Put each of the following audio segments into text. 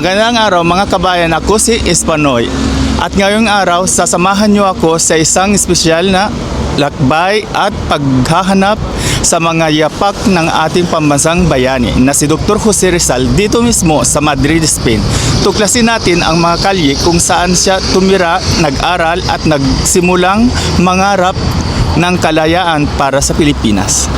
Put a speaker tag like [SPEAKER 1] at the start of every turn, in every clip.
[SPEAKER 1] Magandang araw mga kabayan, ako si Espanoy. At ngayong araw, sasamahan niyo ako sa isang espesyal na lakbay at paghahanap sa mga yapak ng ating pambansang bayani na si Dr. Jose Rizal dito mismo sa Madrid, Spain. Tuklasin natin ang mga kalye kung saan siya tumira, nag-aral at nagsimulang mangarap ng kalayaan para sa Pilipinas.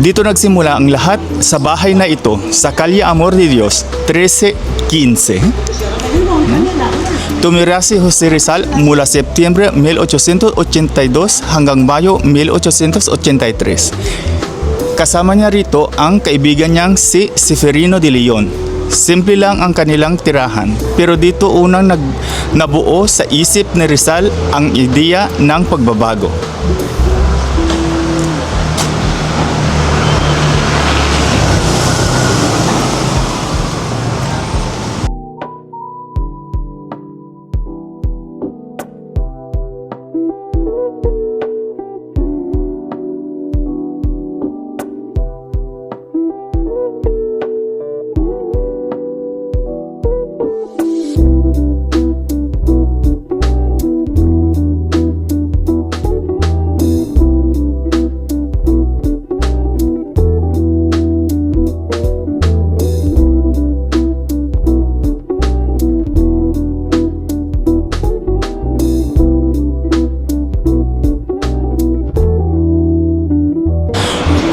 [SPEAKER 1] Dito nagsimula ang lahat sa bahay na ito sa Calle Amor de Dios 1315. Tumira si Jose Rizal mula Setyembre 1882 hanggang Mayo 1883. Kasama niya rito ang kaibigan niyang si Severino de Leon. Simple lang ang kanilang tirahan, pero dito unang nabuo sa isip ni Rizal ang ideya ng pagbabago.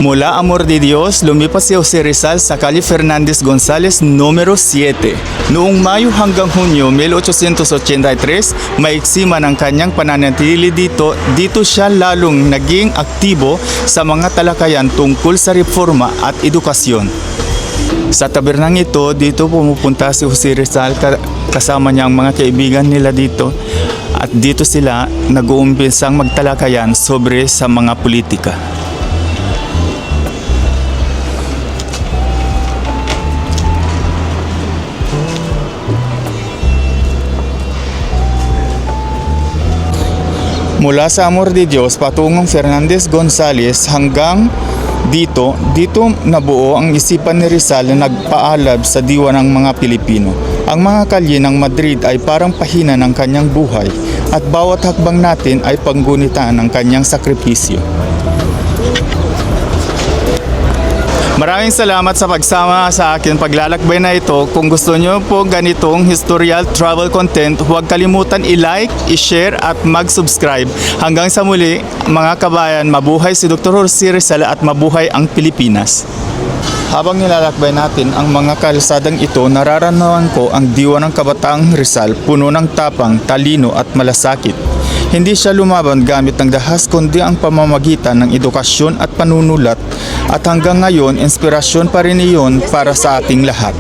[SPEAKER 1] Mula Amor de Dios, lumipas si Jose Rizal sa Calle Fernandez Gonzales numero 7. Noong Mayo hanggang Hunyo 1883, maiksi man ang kanyang pananatili dito siya lalong naging aktibo sa mga talakayan tungkol sa reforma at edukasyon. Sa tabernang ito, dito pumupunta si Jose Rizal kasama niya ang mga kaibigan nila dito at dito sila nag-uumpisang magtalakayan sobre sa mga politika. Mula sa Amor de Dios patungong Fernandez Gonzales hanggang dito nabuo ang isipan ni Rizal na nagpaalab sa diwa ng mga Pilipino. Ang mga kalye ng Madrid ay parang pahina ng kanyang buhay at bawat hakbang natin ay paggunita ng kanyang sakripisyo. Maraming salamat sa pagsama sa akin paglalakbay na ito. Kung gusto nyo po ganitong historical travel content, huwag kalimutan i-like, i-share at mag-subscribe. Hanggang sa muli, mga kabayan, mabuhay si Dr. Jose Rizal at mabuhay ang Pilipinas. Habang nilalakbay natin ang mga kalsadang ito, nararamdaman ko ang diwa ng kabataang Rizal, puno ng tapang, talino at malasakit. Hindi siya lumaban gamit ng dahas kundi ang pamamagitan ng edukasyon at panunulat at hanggang ngayon inspirasyon pa rin iyon para sa ating lahat.